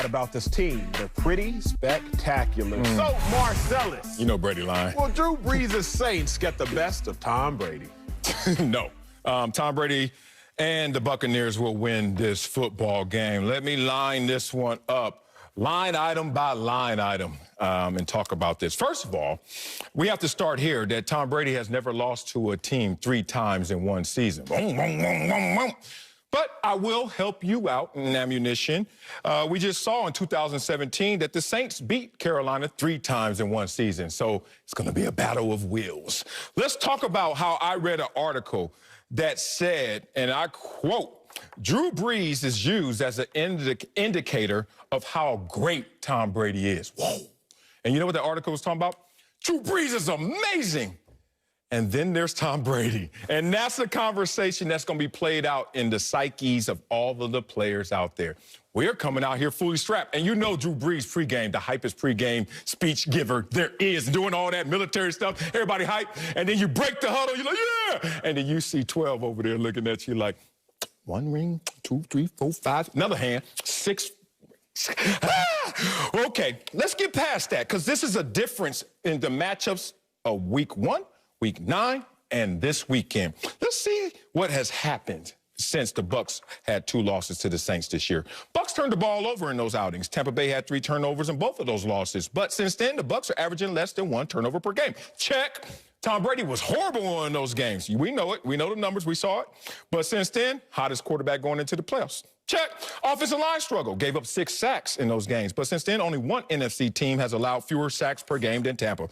that about this team. They're pretty spectacular. So, Marcellus. You know Brady lying. Will Drew Brees' Saints get the best of Tom Brady? No. Tom Brady and the Buccaneers will win this football game. Let me line this one up, line item by line item, and talk about this. First of all, we have to start here that Tom Brady has never lost to a team 3 times in one season. But I will help you out in ammunition. We just saw in 2017 that the Saints beat Carolina 3 times in one season. So it's going to be a battle of wills. Let's talk about how I read an article that said, and I quote, Drew Brees is used as an indicator of how great Tom Brady is. Whoa. And you know what the article was talking about? Drew Brees is amazing. And then there's Tom Brady. And that's the conversation that's going to be played out in the psyches of all of the players out there. We're coming out here fully strapped. And you know Drew Brees pregame, the hypest pregame speech giver there is, doing all that military stuff, everybody hype. And then you break the huddle, you're like, yeah! And then you see 12 over there looking at you like, 1 ring, 2, 3, 4, 5, another hand, 6. Okay, let's get past that, because this is a difference in the matchups of week 1, week 9, and this weekend. Let's see what has happened since the Bucs had 2 losses to the Saints this year. Bucs turned the ball over in those outings. Tampa Bay had 3 turnovers in both of those losses. But since then, the Bucs are averaging less than 1 turnover per game. Check. Tom Brady was horrible in those games. We know it. We know the numbers. We saw it. But since then, hottest quarterback going into the playoffs. Check. Offensive line struggle. Gave up 6 sacks in those games. But since then, only 1 NFC team has allowed fewer sacks per game than Tampa.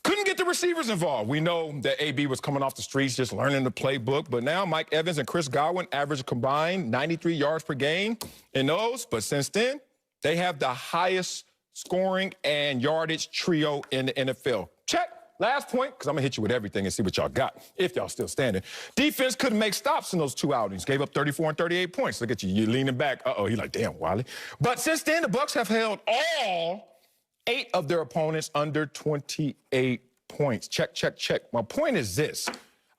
Couldn't get the receivers involved. We know that AB was coming off the streets just learning the playbook, but now Mike Evans and Chris Godwin average combined 93 yards per game in those. But since then, they have the highest scoring and yardage trio in the NFL. Check. Last point, because I'm going to hit you with everything and see what y'all got, if y'all still standing. Defense couldn't make stops in those 2 outings. Gave up 34 and 38 points. Look at you. You're leaning back. Uh-oh. You're like, damn, Wiley. But since then, the Bucs have held all 8 of their opponents under 28 points. Check, check, check. My point is this.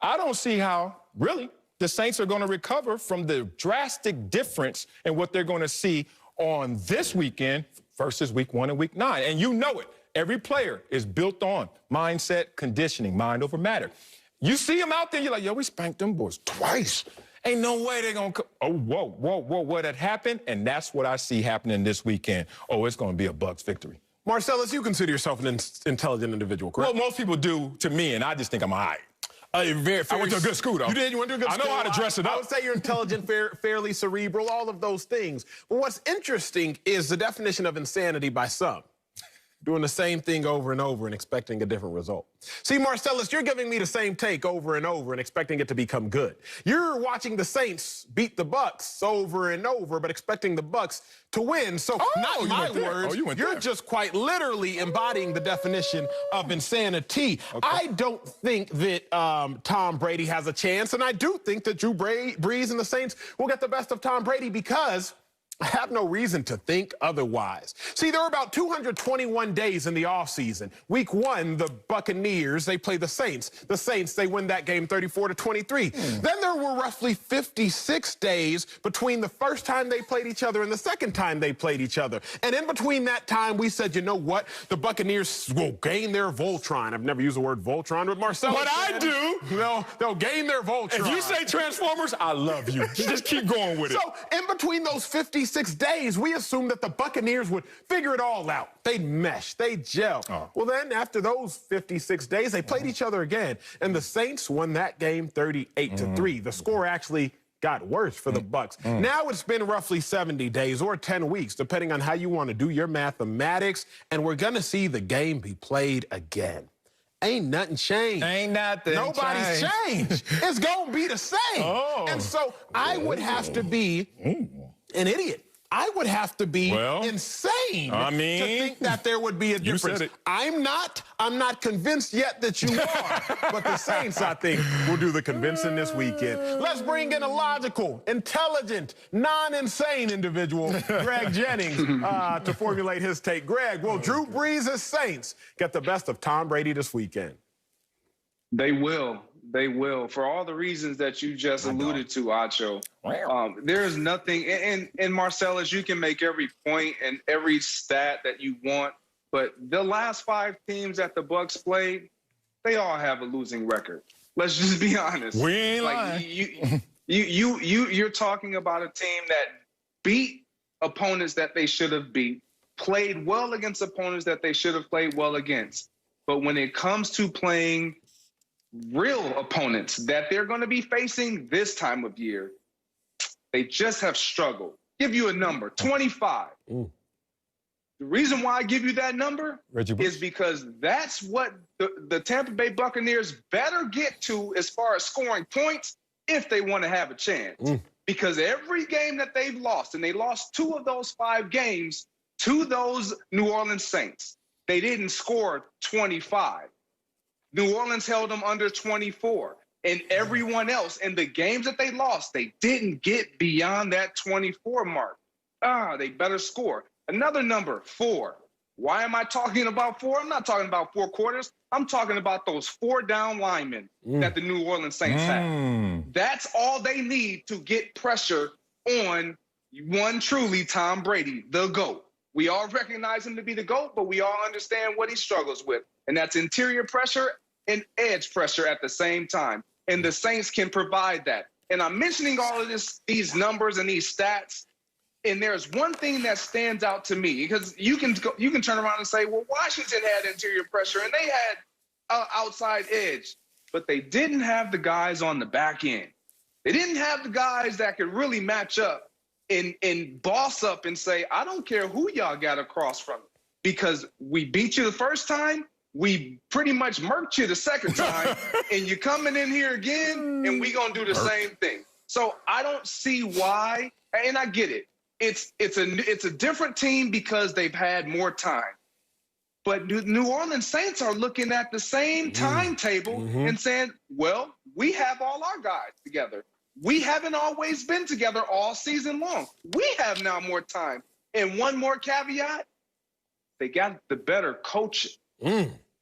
I don't see how, really, the Saints are going to recover from the drastic difference in what they're going to see on this weekend versus week 1 and week 9. And you know it. Every player is built on mindset, conditioning, mind over matter. You see them out there, you're like, yo, we spanked them boys twice. Ain't no way they're going to come. Oh, whoa, whoa, whoa, what had happened? And that's what I see happening this weekend. Oh, it's going to be a Bucs victory. Marcellus, you consider yourself an intelligent individual, correct? Well, most people do to me, and I just think I'm all right. I went to a good school, though. You did? You went to a good school? I know how to dress it up. I would say you're intelligent, fairly cerebral, all of those things. But what's interesting is the definition of insanity by some. Doing the same thing over and over and expecting a different result. See, Marcellus, you're giving me the same take over and over and expecting it to become good. You're watching the Saints beat the Bucs over and over, but expecting the Bucs to win. So, not my words, you're just quite literally embodying the definition of insanity. Okay. I don't think that Tom Brady has a chance, and I do think that Drew Brees and the Saints will get the best of Tom Brady because I have no reason to think otherwise. See, there are about 221 days in the offseason. Week 1, the Buccaneers, they play the Saints. The Saints, they win that game 34-23. Then there were roughly 56 days between the first time they played each other and the second time they played each other. And in between that time, we said, you know what? The Buccaneers will gain their Voltron. I've never used the word Voltron, but Marcellus, but I do. They'll gain their Voltron. If you say Transformers, I love you. Just keep going with it. So in between those 56 days, we assumed that the Buccaneers would figure it all out. They'd mesh, they'd gel. Well, then after those 56 days, they played each other again, and the Saints won that game 38-3. The score actually got worse for the Bucs. Now it's been roughly 70 days or 10 weeks, depending on how you want to do your mathematics, and we're going to see the game be played again. Ain't nothing changed. Ain't nothing Nobody's changed. It's going to be the same. And so I would have to be an idiot. I would have to be insane to think that there would be a difference. You said it. I'm not convinced yet that you are, but the Saints, I think, will do the convincing this weekend. Let's bring in a logical, intelligent, non-insane individual, Greg Jennings, to formulate his take. Greg, will Drew Brees' Saints get the best of Tom Brady this weekend? They will. They will, for all the reasons that you just alluded to, Acho. There's nothing, and Marcellus, you can make every point and every stat that you want, but the last 5 teams that the Bucks played, they all have a losing record. Let's just be honest. We ain't lying. You're talking about a team that beat opponents that they should have beat, played well against opponents that they should have played well against. But when it comes to playing real opponents that they're going to be facing this time of year, they just have struggled. Give you a number, 25. The reason why I give you that number is because that's what the Tampa Bay Buccaneers better get to as far as scoring points if they want to have a chance. Because every game that they've lost, and they lost 2 of those 5 games to those New Orleans Saints, they didn't score 25. New Orleans held them under 24. And everyone else, in the games that they lost, they didn't get beyond that 24 mark. They better score. Another number, 4. Why am I talking about 4? I'm not talking about 4 quarters. I'm talking about those 4 down linemen that the New Orleans Saints have. That's all they need to get pressure on one truly Tom Brady, the GOAT. We all recognize him to be the GOAT, but we all understand what he struggles with. And that's interior pressure and edge pressure at the same time. And the Saints can provide that. And I'm mentioning all of these numbers and these stats. And there's one thing that stands out to me, because you can turn around and say, well, Washington had interior pressure and they had outside edge, but they didn't have the guys on the back end. They didn't have the guys that could really match up and boss up and say, I don't care who y'all got across from, because we beat you the first time, we pretty much murked you the second time, and you're coming in here again, and we gonna do the same thing. So I don't see why, and I get it. It's a different team because they've had more time. But New Orleans Saints are looking at the same timetable and saying, well, we have all our guys together. We haven't always been together all season long. We have now more time. And one more caveat, they got the better coaching.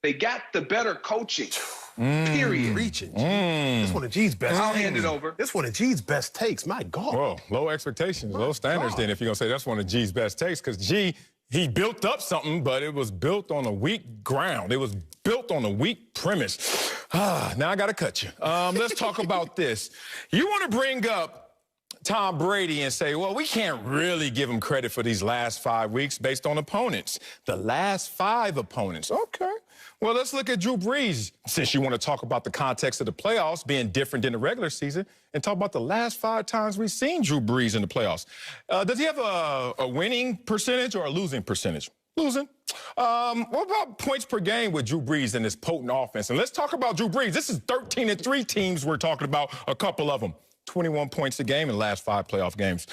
They got the better coaching. Period. Reaching. This one of G's best. I'll hand it over. This one of G's best takes. My God. Well, low expectations, low standards. Then, if you're gonna say that's one of G's best takes, because G, he built up something, but it was built on a weak ground. It was built on a weak premise. Now I gotta cut you. Let's talk about this. You want to bring up Tom Brady and say, well, we can't really give him credit for these last 5 weeks based on opponents. The last 5 opponents. Okay. Well, let's look at Drew Brees, since you want to talk about the context of the playoffs being different than the regular season, and talk about the last 5 times we've seen Drew Brees in the playoffs. Does he have a winning percentage or a losing percentage? Losing. What about points per game with Drew Brees in this potent offense? And let's talk about Drew Brees. This is 13-3 teams we're talking about, a couple of them. 21 points a game in the last 5 playoff games.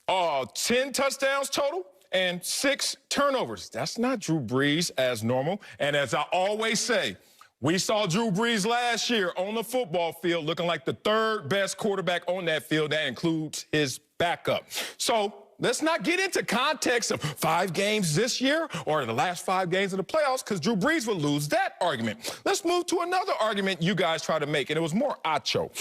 10 touchdowns total and 6 turnovers. That's not Drew Brees as normal. And as I always say, we saw Drew Brees last year on the football field looking like the 3rd best quarterback on that field. That includes his backup. So let's not get into context of 5 games this year or the last 5 games of the playoffs, because Drew Brees would lose that argument. Let's move to another argument you guys try to make, and it was more Acho.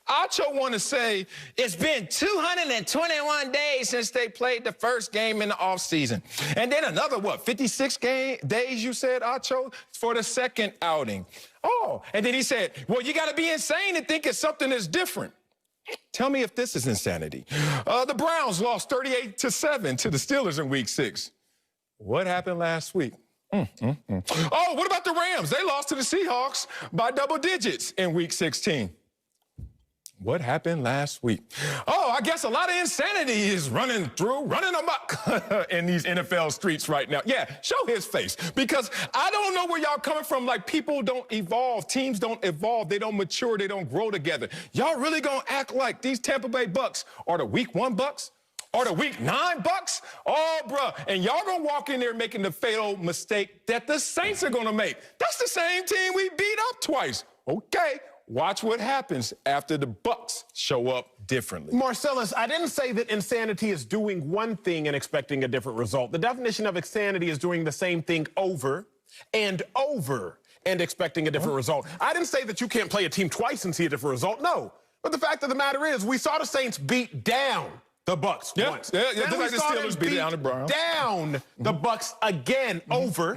Acho want to say it's been 221 days since they played the first game in the offseason. And then another, 56 days, you said, Acho, for the second outing. Oh, and then he said, well, you got to be insane to think it's something that's different. Tell me if this is insanity. The Browns lost 38-7 to the Steelers in Week 6. What happened last week? Oh, what about the Rams? They lost to the Seahawks by double digits in Week 16. What happened last week? Oh, I guess a lot of insanity is running amok in these NFL streets right now. Yeah, show his face, because I don't know where y'all coming from. Like, people don't evolve. Teams don't evolve. They don't mature. They don't grow together. Y'all really gonna act like these Tampa Bay Bucks are the Week 1 Bucks? Or the Week 9 Bucks? Oh, bruh. And y'all gonna walk in there making the fatal mistake that the Saints are gonna make. That's the same team we beat up twice. Okay. Watch what happens after the Bucks show up differently. Marcellus, I didn't say that insanity is doing one thing and expecting a different result. The definition of insanity is doing the same thing over and over and expecting a different result. I didn't say that you can't play a team twice and see a different result. No. But the fact of the matter is, we saw the Saints beat down the Bucks once. Yeah, then just we like the saw Steelers them beat down the Browns. down the Bucks again, over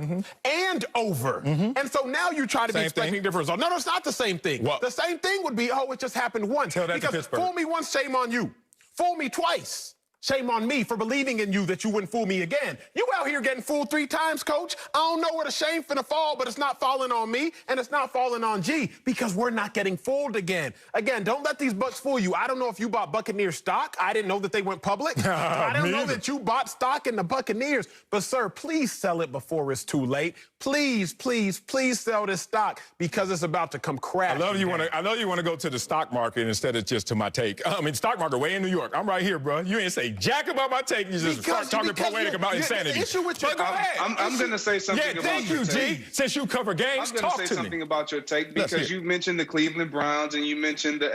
and over. And so now you try to be expecting a different result. No, it's not the same thing. What? The same thing would be, oh, it just happened once. Tell that to because Pittsburgh. fool me once, shame on you. Fool me twice. Shame on me for believing in you that you wouldn't fool me again. You out here getting fooled 3 times, coach. I don't know where the shame finna fall, but it's not falling on me, and it's not falling on G, because we're not getting fooled again. Again, don't let these Bucks fool you. I don't know if you bought Buccaneers stock. I didn't know that they went public. I don't know that you bought stock in the Buccaneers. But, sir, please sell it before it's too late. Please, please, please sell this stock, because it's about to come crashing. I know you want to go to the stock market instead of just to my take. I mean, stock market way in New York. I'm right here, bro. You ain't say jack about my take. You just start talking poetic about insanity. The issue with your go ahead. I'm going to say something about your take. Thank you, G. Since you cover games, I'm going to say something about your take, because you mentioned the Cleveland Browns and you mentioned the